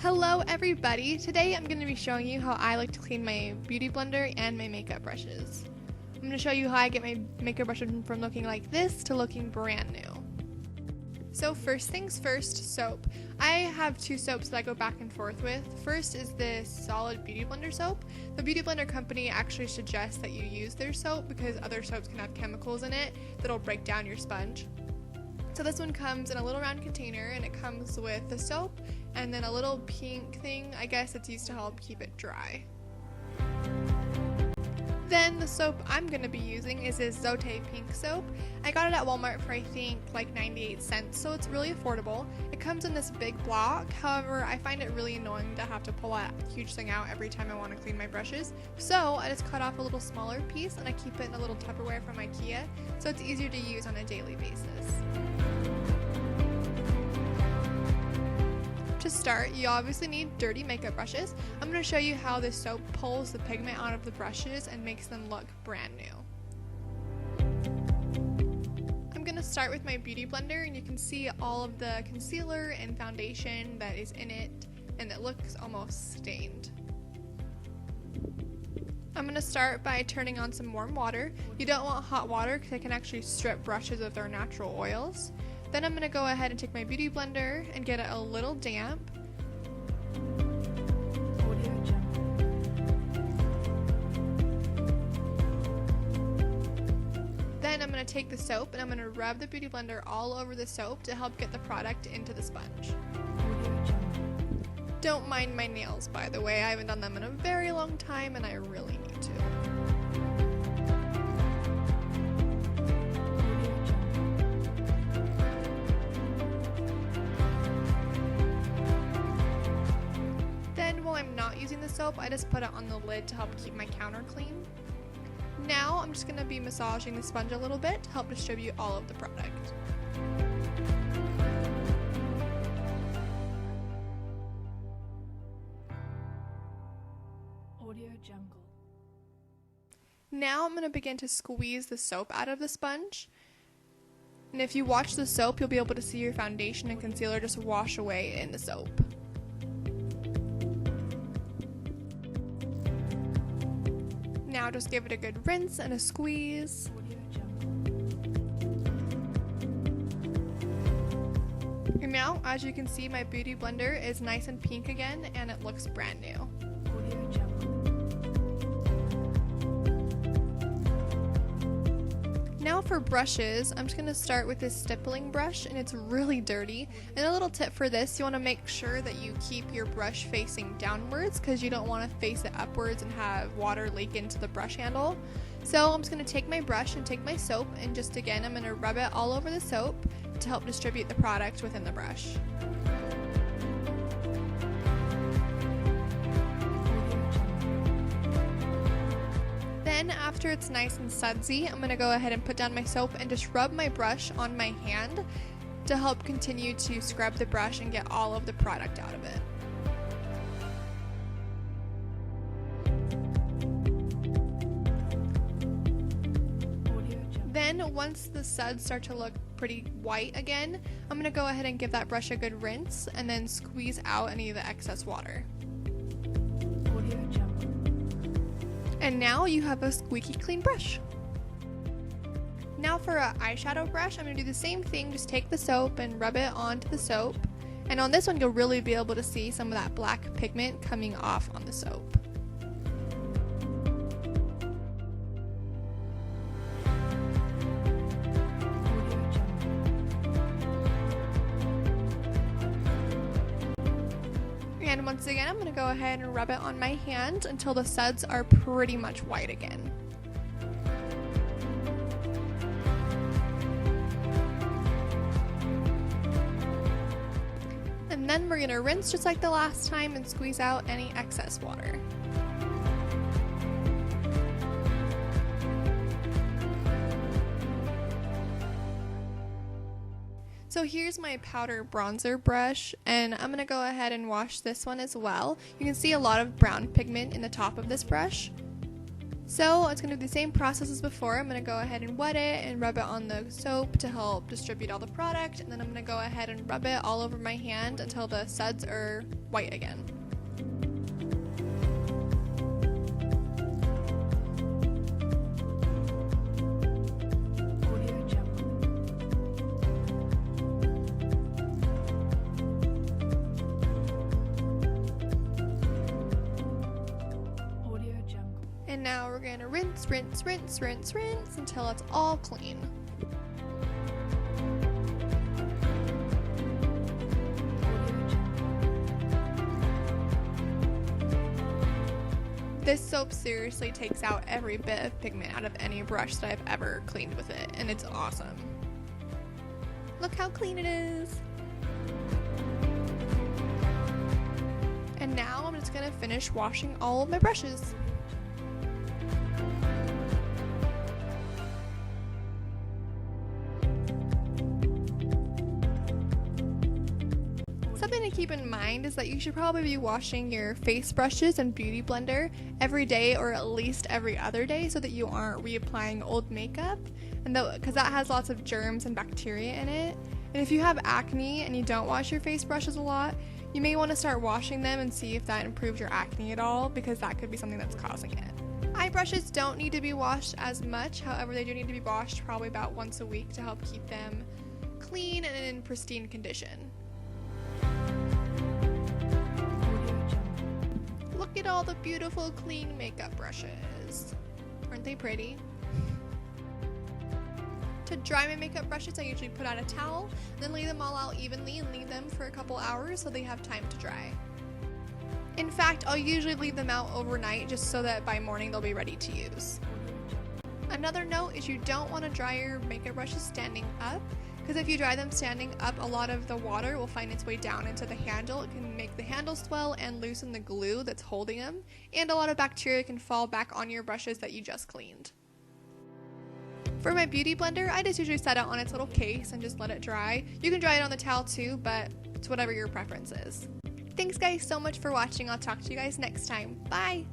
Hello everybody! Today I'm going to be showing you how I like to clean my beauty blender and my makeup brushes. I'm going to show you how I get my makeup brushes from looking like this to looking brand new. So first things first, soap. I have two soaps that I go back and forth with. First is this solid beauty blender soap. The beauty blender company actually suggests that you use their soap because other soaps can have chemicals in it that'll break down your sponge. So this one comes in a little round container and it comes with the soap and then a little pink thing. I guess it's used to help keep it dry. Then the soap I'm going to be using is this Zote pink soap. I got it at Walmart for I think like 98 cents, so it's really affordable. It comes in this big block, however I find it really annoying to have to pull that huge thing out every time I want to clean my brushes. So I just cut off a little smaller piece and I keep it in a little Tupperware from IKEA, so it's easier to use on a daily basis. To start, you obviously need dirty makeup brushes. I'm going to show you how this soap pulls the pigment out of the brushes and makes them look brand new. I'm going to start with my beauty blender and you can see all of the concealer and foundation that is in it and it looks almost stained. I'm going to start by turning on some warm water. You don't want hot water because it can actually strip brushes of their natural oils. Then I'm going to go ahead and take my beauty blender and get it a little damp. Then I'm going to take the soap and I'm going to rub the beauty blender all over the soap to help get the product into the sponge. Don't mind my nails, by the way. I haven't done them in a very long time and I really need to. I'm not using the soap, I just put it on the lid to help keep my counter clean. Now I'm just going to be massaging the sponge a little bit to help distribute all of the product. Now I'm going to begin to squeeze the soap out of the sponge. And if you watch the soap, you'll be able to see your foundation and concealer just wash away in the soap. Now just give it a good rinse and a squeeze. And now, as you can see, my beauty blender is nice and pink again and it looks brand new. Now for brushes, I'm just going to start with this stippling brush and it's really dirty. And a little tip for this, you want to make sure that you keep your brush facing downwards because you don't want to face it upwards and have water leak into the brush handle. So I'm just going to take my brush and take my soap and just again I'm going to rub it all over the soap to help distribute the product within the brush. Then after it's nice and sudsy, I'm going to go ahead and put down my soap and just rub my brush on my hand to help continue to scrub the brush and get all of the product out of it. Then once the suds start to look pretty white again, I'm going to go ahead and give that brush a good rinse and then squeeze out any of the excess water. And now you have a squeaky clean brush. Now for an eyeshadow brush, I'm going to do the same thing, just take the soap and rub it onto the soap. And on this one, you'll really be able to see some of that black pigment coming off on the soap. And once again, I'm going to go ahead and rub it on my hand until the suds are pretty much white again. And then we're going to rinse just like the last time and squeeze out any excess water. So here's my powder bronzer brush and I'm going to go ahead and wash this one as well. You can see a lot of brown pigment in the top of this brush. So it's going to do the same process as before. I'm going to go ahead and wet it and rub it on the soap to help distribute all the product, and then I'm going to go ahead and rub it all over my hand until the suds are white again. And now we're going to rinse, rinse, rinse, rinse, rinse until it's all clean. This soap seriously takes out every bit of pigment out of any brush that I've ever cleaned with it, and it's awesome. Look how clean it is. And now I'm just going to finish washing all of my brushes. Something to keep in mind is that you should probably be washing your face brushes and beauty blender every day or at least every other day so that you aren't reapplying old makeup, and because that has lots of germs and bacteria in it. And if you have acne and you don't wash your face brushes a lot, you may want to start washing them and see if that improves your acne at all, because that could be something that's causing it. Eye brushes don't need to be washed as much, however they do need to be washed probably about once a week to help keep them clean and in pristine condition. Look at all the beautiful clean makeup brushes. Aren't they pretty? To dry my makeup brushes, I usually put on a towel, then lay them all out evenly and leave them for a couple hours so they have time to dry. In fact, I'll usually leave them out overnight just so that by morning they'll be ready to use. Another note is you don't want to dry your makeup brushes standing up, because if you dry them standing up, a lot of the water will find its way down into the handle. It can make the handle swell and loosen the glue that's holding them, and a lot of bacteria can fall back on your brushes that you just cleaned. For my beauty blender, I just usually set it on its little case and just let it dry. You can dry it on the towel too, but it's whatever your preference is. Thanks guys so much for watching. I'll talk to you guys next time. Bye!